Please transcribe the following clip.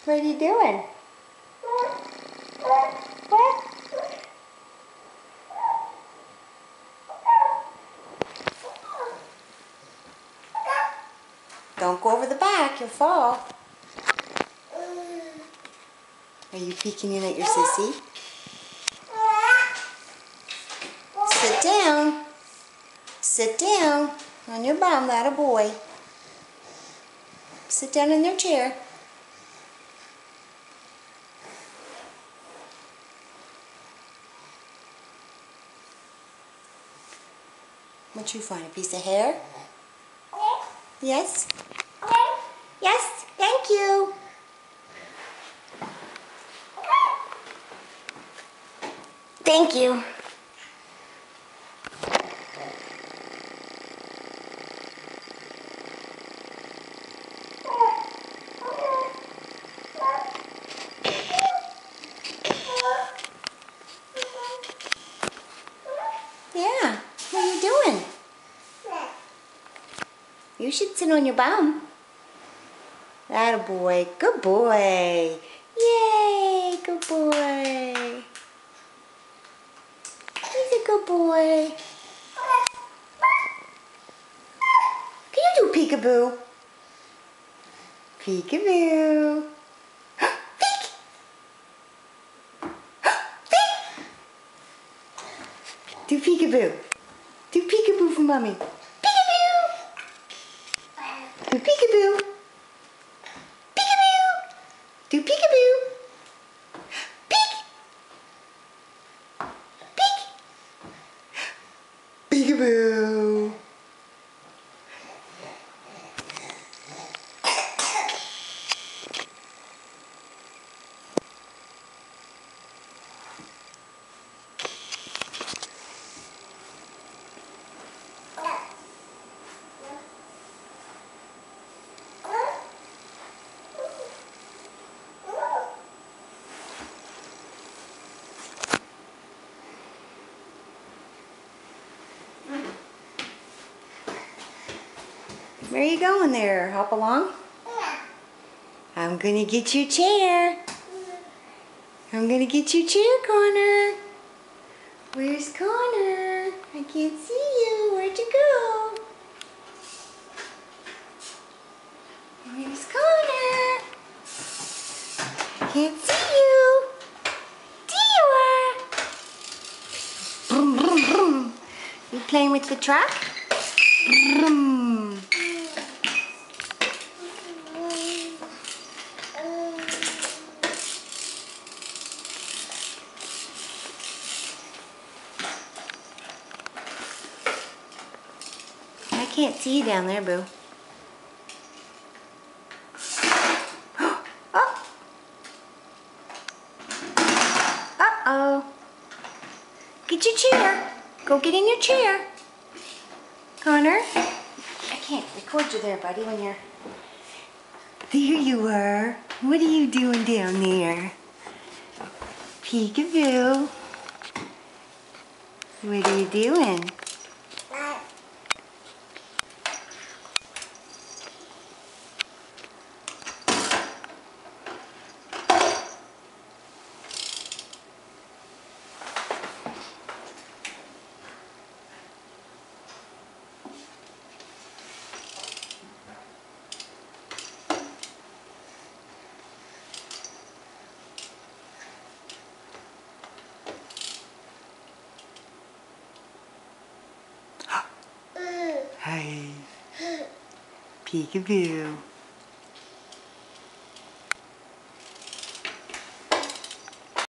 What are you doing? What? Don't go over the back, you'll fall. Are you peeking in at your sissy? Sit down. Sit down on your bum, that a boy. Sit down in your chair. What you find? A piece of hair? Yes? Yes, thank you. Thank you. Yeah, what are you doing? You should sit on your bum. That a boy. Good boy. Yay, good boy. He's a good boy. Can you do peekaboo? Peekaboo. Peek! Peek! Do peekaboo. Do peekaboo for mommy. Peekaboo! Do peekaboo. Peekaboo! Do peekaboo. Peek! Peek! Peekaboo! Where are you going there? Hop along? I'm gonna get you a chair. I'm gonna get you a chair, Connor. Where's Connor? I can't see you. Where'd you go? Where's Connor? Can't see you. There you are. Vroom, vroom, vroom. You playing with the truck? Vroom. I can't see you down there, boo. Oh. Uh-oh. Get your chair. Go get in your chair. Connor, I can't record you there, buddy, when you're... There you are. What are you doing down there? Peekaboo. What are you doing? Hi. Peekaboo.